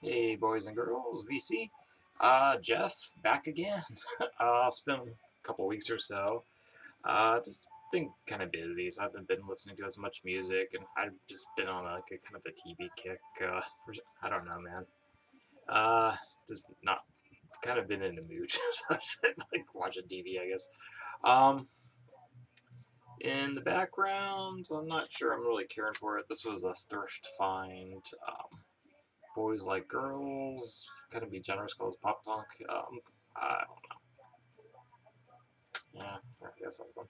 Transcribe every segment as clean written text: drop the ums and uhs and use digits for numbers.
Hey boys and girls, VC. Jeff, back again. It's been a couple weeks or so. Just been kind of busy, so I haven't been listening to as much music, and I've just been on like a kind of a TV kick. I don't know, man. Just not kind of been in the mood, so I should like watching TV, I guess. Um, in the background, I'm not sure I'm really caring for it. This was a thrift find. Boys like girls, kind of be generous, called pop punk. I don't know. Yeah, I guess that's one.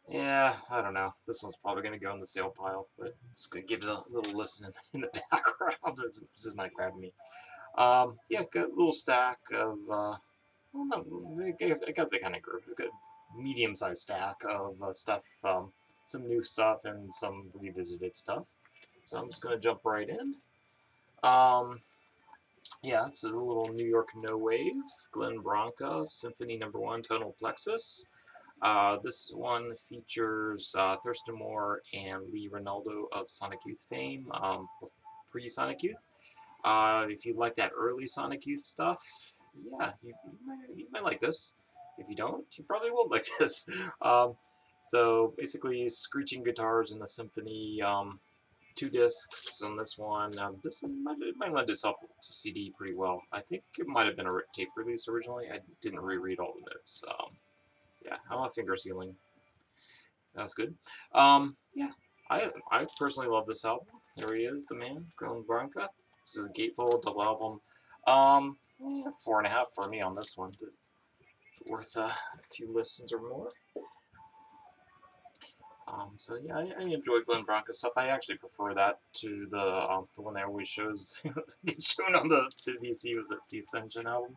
Yeah, I don't know. This one's probably gonna go in the sale pile, but it's gonna give it a little listen in the background. It's just not grabbing me. Yeah, got a little stack of. Well, no, I guess they kind of grew. A good medium-sized stack of stuff. Some new stuff and some revisited stuff. So I'm just gonna jump right in. Um, Yeah, it's a little New York No Wave, Glenn Branca, Symphony Number 1, Tonal Plexus. This one features Thurston Moore and Lee Ronaldo of Sonic Youth fame, pre-Sonic Youth. If you like that early Sonic Youth stuff, yeah, you might like this. If you don't, you probably won't like this. So basically, screeching guitars in the symphony. Two discs on this one. This might lend itself to CD pretty well. I think it might have been a tape release originally. I didn't reread all the notes. Yeah, I'm a fingers healing. That's good. Yeah, I personally love this album. There he is, the man, Glenn Branca. This is a gatefold double album. Yeah, 4.5 for me on this one. Worth a few listens or more. So yeah, I enjoy Glenn Branca stuff. I actually prefer that to the one that always shows gets shown on the VC was it the Ascension album.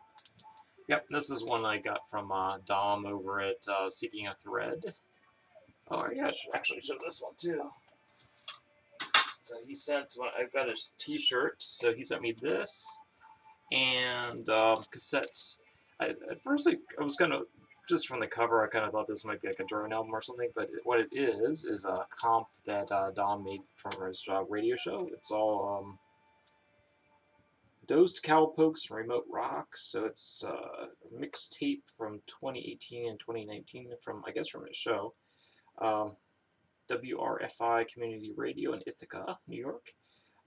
Yep, this is one I got from Dom over at Seeking a Thread. Oh yeah, I should actually show this one too. So he sent I've got his T-shirt. So he sent me this and cassettes. At first I was kind of just from the cover, I kind of thought this might be like a drone album or something, but what it is a comp that Dom made from his radio show. It's all Dosed Cowpokes and Remote Rock, so it's a mixtape from 2018 and 2019 from, I guess, from his show. Um, WRFI Community Radio in Ithaca, New York.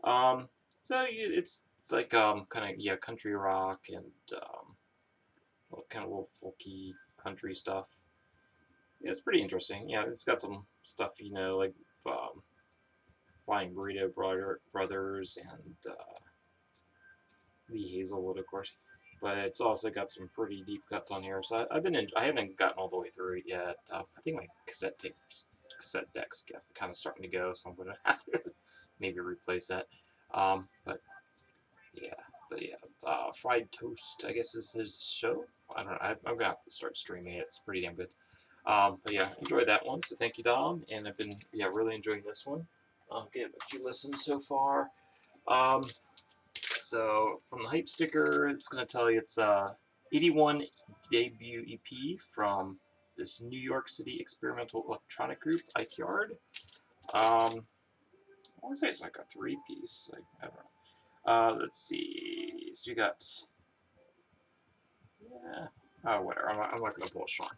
So it's like kind of yeah country rock and kind of little folky country stuff. Yeah, it's pretty interesting. Yeah, it's got some stuff like Flying Burrito Brothers and Lee Hazelwood, of course. But it's also got some pretty deep cuts on here. So I haven't gotten all the way through it yet. I think my cassette deck's kind of starting to go, so I'm gonna have to maybe replace that. But yeah, Fried Toast, I guess, is his show. I don't know. I'm gonna have to start streaming it. It's pretty damn good. But yeah, enjoyed that one. So thank you, Dom. And I've been really enjoying this one. Getting a few listens so far. Um, so from the hype sticker, it's gonna tell you it's 81 debut EP from this New York City experimental electronic group, Ike Yard. I want to say it's like a three-piece. Like, I don't know. Let's see. So you got. Yeah. Oh, whatever. I'm not gonna pull Sean.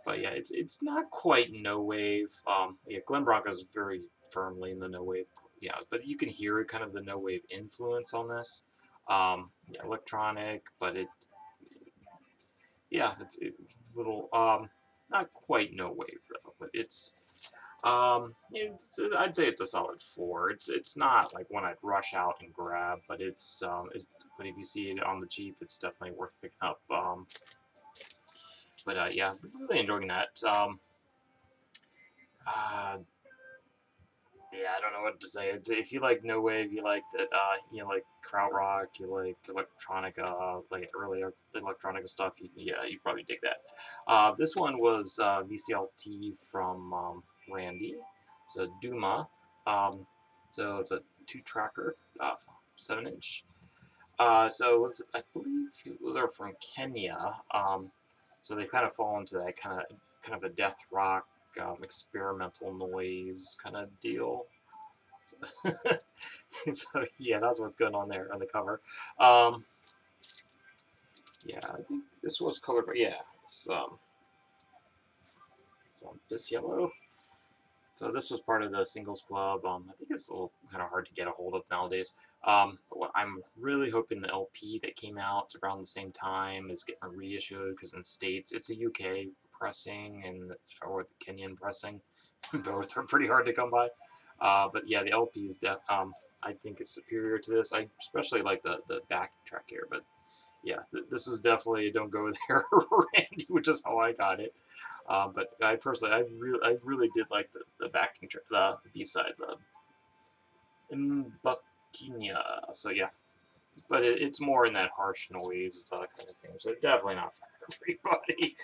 But yeah, it's not quite no wave. Yeah, Glenn Branca's very firmly in the no wave. Yeah, but you can hear it kind of the no wave influence on this. Yeah, electronic, but it's a little not quite no wave though, but I'd say it's a solid 4. It's not like one I'd rush out and grab, but but if you see it on the cheap, it's definitely worth picking up. But yeah, really enjoying that. Uh, yeah, I don't know what to say. If you like no wave, you like that. Like krautrock, you like electronica, like early electronica stuff. You probably dig that. This one was VCLT from Randy, so Duma. So it's a 2-tracker, 7-inch. I believe they're from Kenya. So they kind of fall into that kind of a death rock, experimental noise kind of deal. So So yeah, that's what's going on there on the cover. Um, yeah, I think this was colored, but yeah, it's this yellow. So this was part of the singles club. I think it's a little kind of hard to get a hold of nowadays. I'm really hoping the LP that came out around the same time is getting reissued, because in the States it's a UK pressing or the Kenyan pressing. Both are pretty hard to come by. But yeah, the LP is I think is superior to this. I especially like the back track here, but yeah, this is definitely don't go there, Randy, which is how I got it. But I personally, I really did like the backing track, the B side, the Mbakinya. So yeah, but it's more in that harsh noise kind of thing. So definitely not for everybody.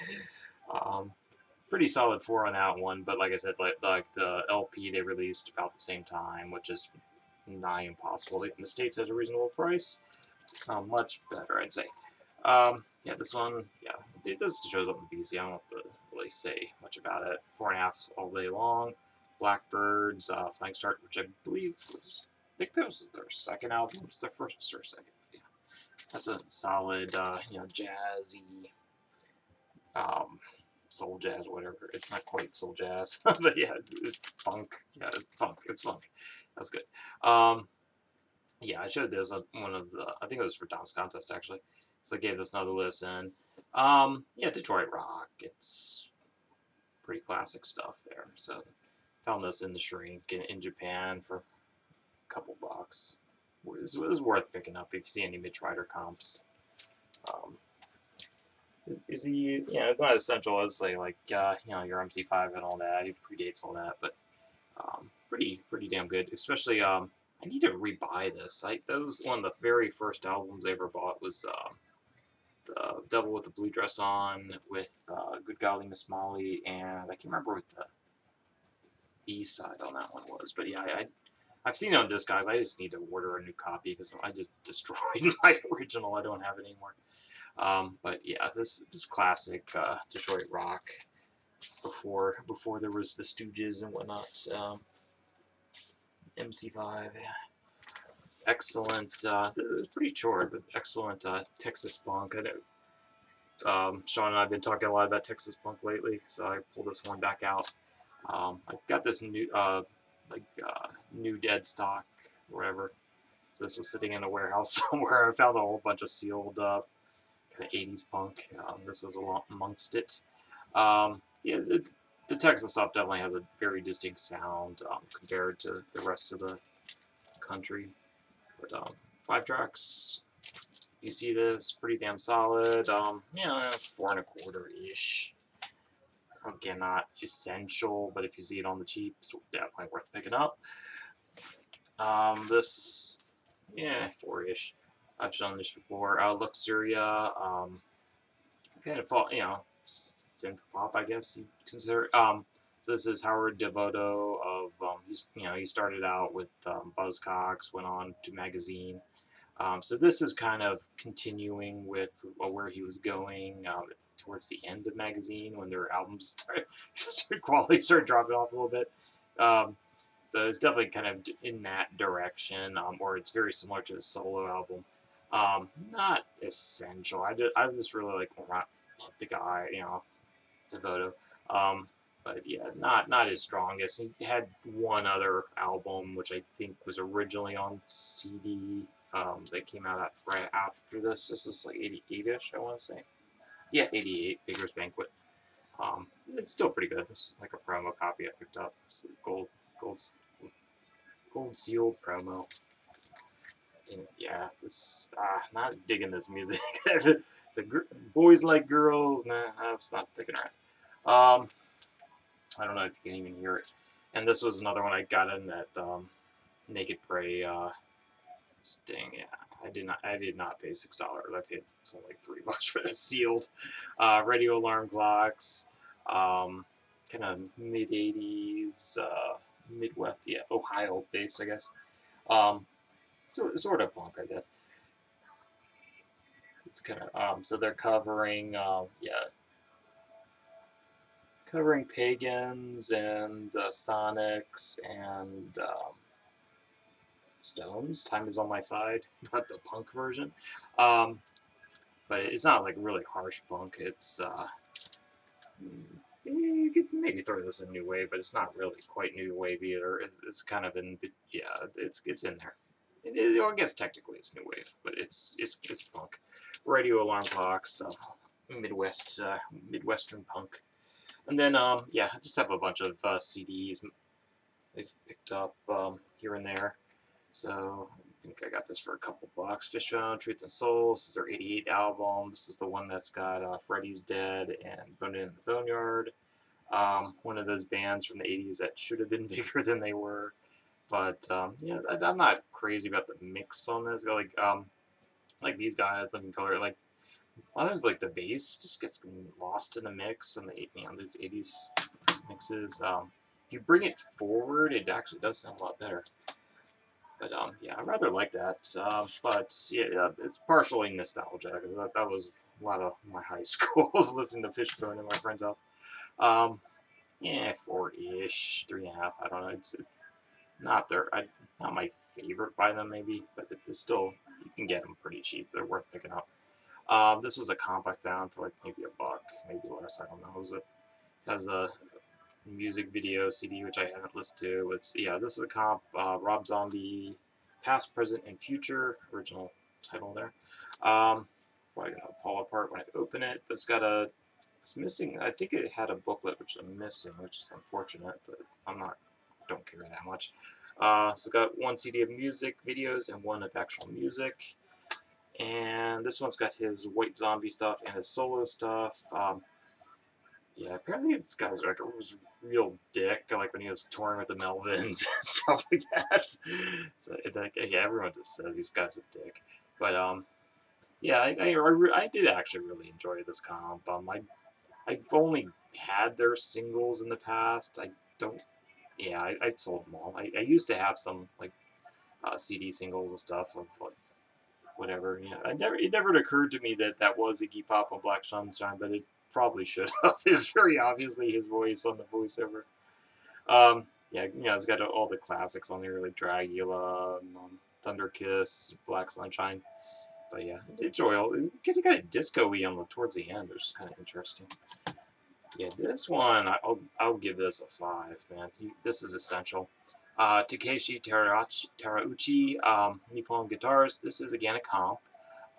Um, Pretty solid 4 on that one, but like I said, like the LP they released about the same time, which is nigh impossible in the States at a reasonable price. Much better, I'd say. Yeah, this one, yeah, it just shows up in BC. I don't have to really say much about it. 4.5 all day long. Blackbirds, Flying Start, which I believe was, I think that was their second album. It's their first or second. Yeah, that's a solid, jazzy, um, soul jazz, whatever. It's not quite soul jazz, but yeah, it's funk. Yeah, it's funk. It's funk. That's good. Yeah, I showed this on one of the, I think it was for Tom's contest actually. So I gave this another listen. Yeah, Detroit rock. It's pretty classic stuff there. So found this in the shrink in Japan for a couple bucks. It was worth picking up if you see any Midrider comps. Um, is he? Yeah, it's not essential as say like your MC5 and all that. He predates all that, but pretty damn good. Especially I need to rebuy this. That was one of the very first albums I ever bought was the Devil with the Blue Dress On with Good Golly Miss Molly, and I can't remember what the B side on that one was, but yeah, I've seen it on Discogs. I just need to order a new copy because I just destroyed my original. I don't have it anymore. But yeah, this classic Detroit rock before there was the Stooges and whatnot. MC5, yeah. Excellent. It's pretty short, but excellent Texas punk. I know Sean and I have been talking a lot about Texas punk lately, so I pulled this one back out. I got this new dead stock, or whatever. So this was sitting in a warehouse somewhere. I found a whole bunch of sealed kind of 80s punk. This was amongst it. Yeah, the Texas stuff definitely has a very distinct sound compared to the rest of the country. But 5 tracks, you see this, pretty damn solid. 4.25-ish. Again, not essential, but if you see it on the cheap, it's definitely worth picking up. This, yeah, 4-ish. I've shown this before. Luxuria, kind of, synth pop, I guess you consider. So this is Howard Devoto of, he started out with Buzzcocks, went on to Magazine. So this is kind of continuing with where he was going towards the end of Magazine when their albums quality started dropping off a little bit. So it's definitely kind of in that direction, or it's very similar to his solo album. Not essential. I just really like the guy, Devoto. But yeah, not his strongest. He had one other album, which I think was originally on CD. That came out right after this. This is like 88-ish, I want to say. Yeah, 88, Baker's Banquet. It's still pretty good. This is like a promo copy I picked up. It's gold sealed promo. And yeah, not digging this music. Boys like girls. Nah, that's not sticking around. I don't know if you can even hear it. And this was another one I got in that Naked Prey Sting. Yeah, I did not pay $6. I paid something like $3 for this sealed. Radio alarm clocks. Kind of mid '80s, Midwest, yeah, Ohio based, I guess. Sort of punk, I guess. It's kind of so they're covering covering Pagans and Sonics and Stones, Time Is On My Side, but the punk version. But it's not like really harsh punk. It's you could maybe throw this in new wave, but it's not really quite new wave either. It's kind of in, yeah, it's in there. Well, I guess technically it's new wave, but it's punk. Radio alarm clocks, so Midwestern punk. And then yeah, I just have a bunch of CDs they've picked up here and there. So I think I got this for a couple bucks. Fishbone, Truth and Soul. This is their '88 album. This is the one that's got Freddy's Dead and Bone in the Boneyard. One of those bands from the '80s that should have been bigger than they were. But yeah, I'm not crazy about the mix on this. Like these guys, Living Color, like a lot of times like the bass just gets lost in the mix and these '80s mixes. If you bring it forward, it actually does sound a lot better. But yeah, I rather like that. But yeah, it's partially nostalgia because that was a lot of my high school was listening to Fishbone in my friend's house. Yeah, 4-ish, 3.5. I don't know. It's not not my favorite by them maybe, but it's still, you can get them pretty cheap. They're worth picking up. This was a comp I found for like maybe a buck, maybe less. I don't know. It has a music video CD which I haven't listened to. It's yeah, this is a comp. Rob Zombie, Past, Present, and Future. Original title there. Probably gonna fall apart when I open it. But it's missing. I think it had a booklet which I'm missing, which is unfortunate. But don't care that much. So it's got one CD of music videos and one of actual music. And this one's got his White Zombie stuff and his solo stuff. Yeah, apparently this guy's was a real dick, like when he was touring with the Melvins and stuff like that. So, yeah, everyone just says this guy's a dick. But yeah, I did actually really enjoy this comp. I've only had their singles in the past. I don't. Yeah, I sold them all. I used to have some like CD singles and stuff of like whatever. Yeah, it never occurred to me that was Iggy Pop on Black Sunshine, but it probably should have. It's very obviously his voice on the voiceover. Yeah, it's got all the classics on there like Dragula, Thunder Kiss, Black Sunshine. But yeah, enjoyable. It got a disco-y towards the end, which is kind of interesting. Yeah, this one I'll give this a 5, man. This is essential. Takeshi Terauchi, Nippon Guitars. This is again a comp.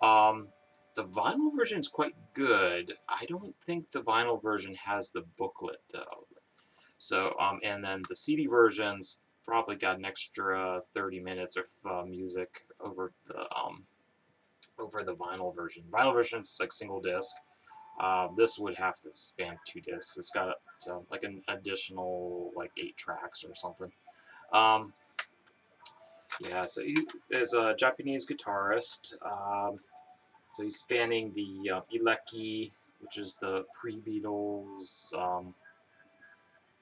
The vinyl version is quite good. I don't think the vinyl version has the booklet though. So and then the CD versions probably got an extra 30 minutes of music over the vinyl version. Vinyl version is like single disc. This would have to span 2 discs. It's got like an additional like 8 tracks or something. Yeah, so he is a Japanese guitarist. So he's spanning the Eleki, which is the pre-Beatles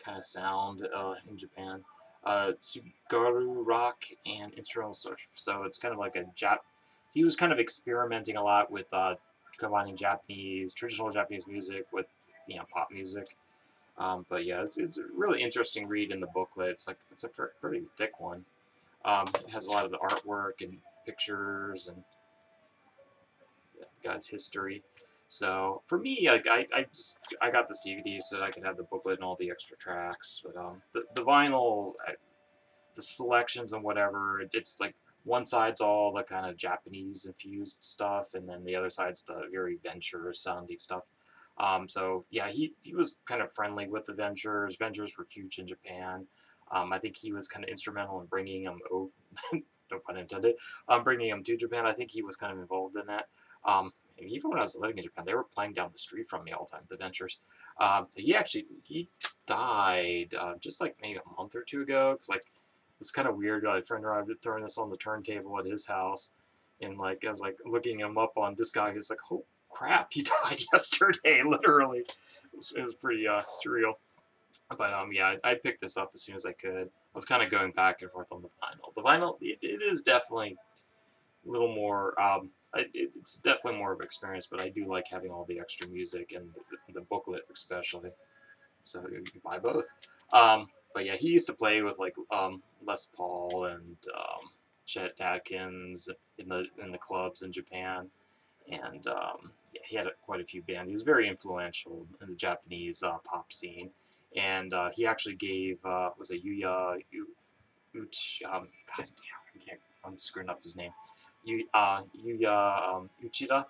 kind of sound in Japan. Tsugaru rock and instrumental stuff. So it's kind of like he was kind of experimenting a lot with combining traditional Japanese music with pop music. But yeah, it's a really interesting read in the booklet. It's a pretty thick one. It has a lot of the artwork and pictures and the guy's history. So for me, like I got the CD so that I could have the booklet and all the extra tracks. But the vinyl, the selections and whatever, it's like one side's all the kind of Japanese infused stuff, and then the other side's the very Venture sounding stuff. So yeah, he was kind of friendly with the Ventures. Ventures were huge in Japan. I think he was kind of instrumental in bringing them over. No pun intended. Bringing them to Japan. I think he was kind of involved in that. Even when I was living in Japan, they were playing down the street from me all the time. The Ventures. He died just like maybe a month or 2 ago. Cause like it's kind of weird. My friend and I were throwing this on the turntable at his house, and like I was like looking him up on Discog. He's like, oh crap, he died yesterday, literally. It was pretty surreal. But yeah, I picked this up as soon as I could. I was kind of going back and forth on the vinyl. The vinyl, it is definitely a little more. It's definitely more of an experience, but I do like having all the extra music and the booklet especially. So you can buy both. But yeah, he used to play with like Les Paul and Chet Atkins in the clubs in Japan, and yeah, he had quite a few bands. He was very influential in the Japanese pop scene, and he actually gave was it Yuya God damn, I'm screwing up his name. Yuya Uchida,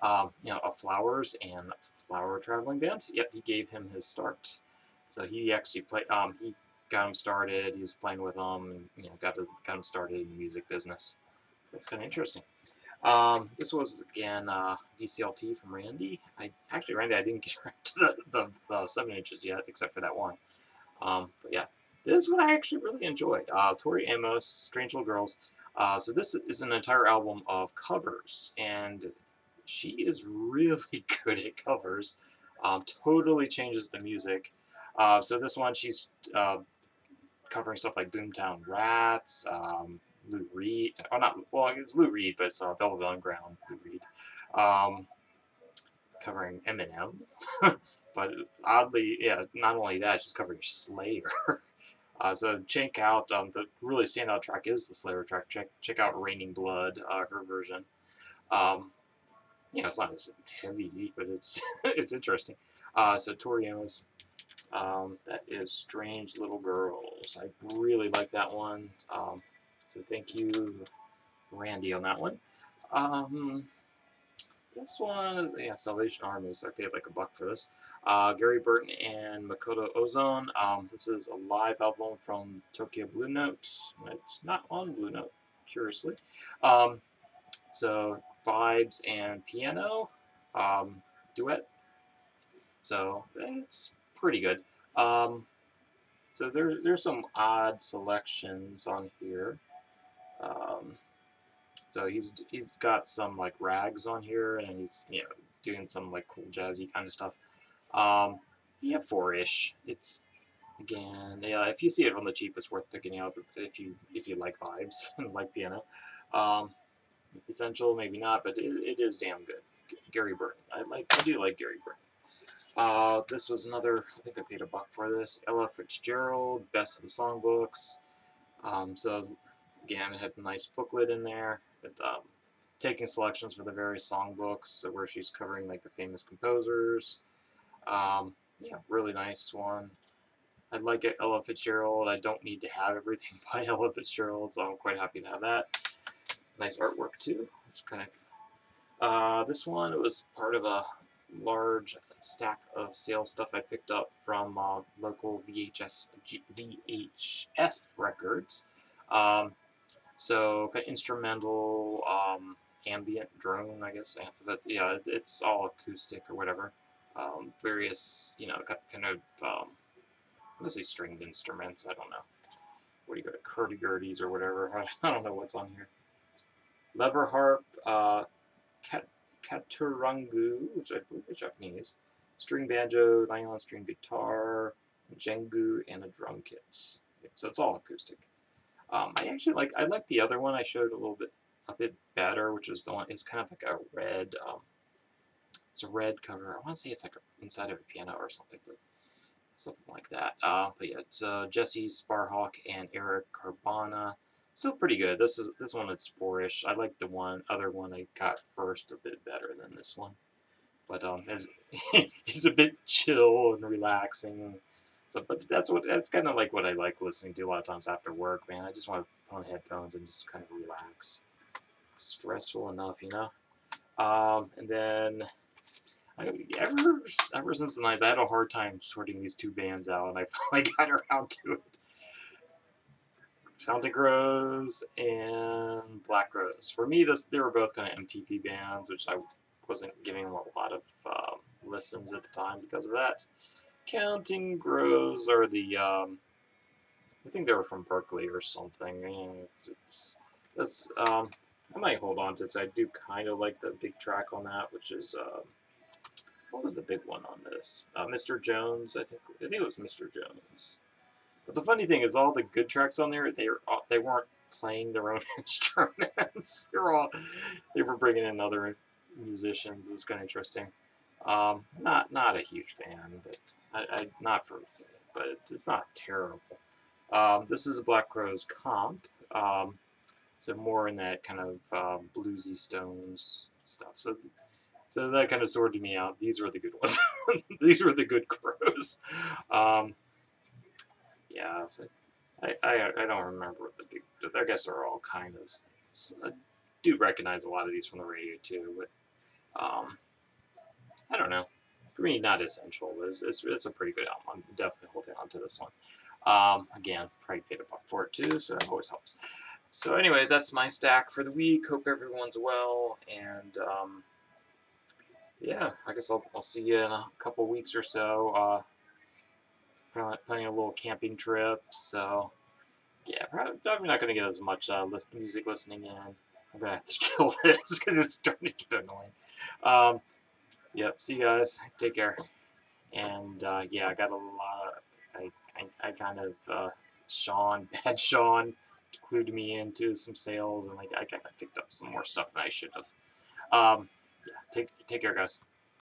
of Flowers and Flower Traveling Band. Yep, he gave him his start. So he actually played. He got him started. He was playing with them, and got him started in the music business. That's kind of interesting. This was again VCLT from Randy. Randy, I didn't get around to the 7 inches yet, except for that one. But yeah, this is what I actually really enjoyed. Tori Amos, Strange Little Girls. So this is an entire album of covers, and she is really good at covers. Totally changes the music. So this one, she's covering stuff like Boomtown Rats, Lou Reed, or not, well, it's Lou Reed, but it's Velvet Underground, Lou Reed. Covering Eminem. But oddly, yeah, not only that, she's covering Slayer. So check out, the really standout track is the Slayer track. Check out Raining Blood, her version. It's not as heavy, but it's it's interesting. So Tori Amos, that is Strange Little Girls. I really like that one. So thank you, Randy, on that one. This one, yeah, Salvation Army, so I paid like $1 for this. Gary Burton and Makoto Ozone. This is a live album from Tokyo Blue Note. It's not on Blue Note, curiously. So vibes and piano duet. So it's pretty good. So there's some odd selections on here. So he's got some like rags on here, and he's doing some like cool jazzy kind of stuff. Yeah, 4-ish. It's again, yeah. If you see it on the cheap, it's worth picking up if you like vibes and like piano. Essential, maybe not, but it is damn good. Gary Burton. I do like Gary Burton. This was another. I think I paid $1 for this. Ella Fitzgerald, Best of the Songbooks. So again, it had a nice booklet in there. But, taking selections for the various songbooks where she's covering like the famous composers. Yeah, really nice one. I like it, Ella Fitzgerald. I don't need to have everything by Ella Fitzgerald, so I'm quite happy to have that. Nice artwork too. It's kind of. This one, it was part of a large stack of sale stuff I picked up from local VHF records. So kind of instrumental, ambient drone, I guess. But yeah, it's all acoustic or whatever. Various, kind of, mostly stringed instruments. I don't know. What do you got? Hurdy-gurdies or whatever. I don't know what's on here. Lever harp, katurangu, which I believe is Japanese. String banjo, nylon string guitar, jengu, and a drum kit. So it's all acoustic. I like the other one I showed a bit better, which is the one. It's kind of like a red. It's a red cover. I want to say it's like inside of a piano or something, but something like that. But yeah, it's Jesse Sparhawk and Eric Carbona. Still pretty good. This one is 4-ish. I like the other one I got first a bit better than this one. But it's a bit chill and relaxing. So, but that's kind of like what I like listening to a lot of times after work, man. I just want to put on headphones and just kind of relax. Stressful enough, And then ever since the 90s, I had a hard time sorting these two bands out, and I finally got around to it. Fountain Rose and Black Rose. For me, they were both kind of MTV bands, which I wasn't giving them a lot of listens at the time because of that. Counting Crows are the, I think they were from Berkeley or something. I might hold on to it. So I do kind of like the big track on that, which is, what was the big one on this? Mr. Jones, I think it was Mr. Jones. But the funny thing is, all the good tracks on there, they weren't playing their own instruments. They were bringing in other musicians. It's kind of interesting. Not a huge fan, but not for me. But it's not terrible. This is a Black Crowes comp. So more in that kind of bluesy Stones stuff. So that kind of sorted me out. These were the good ones. These were the good Crows. Yeah, so I don't remember what the big. I guess they're all kind of. I do recognize a lot of these from the radio too, but I don't know. For me, not essential, but it's a pretty good album. I'm definitely holding on to this one. Again, probably paid $1 for it too, so that always helps. So anyway, that's my stack for the week. Hope everyone's well, and yeah, I guess I'll see you in a couple weeks or so. Planning a little camping trip, so yeah, probably not going to get as much music listening in. I'm going to have to kill this because it's starting to get annoying. Yep, see you guys. Take care. And yeah, I got a lot of, I kind of, Bad Sean, clued me into some sales, and I kind of picked up some more stuff than I should have. Yeah, take care, guys.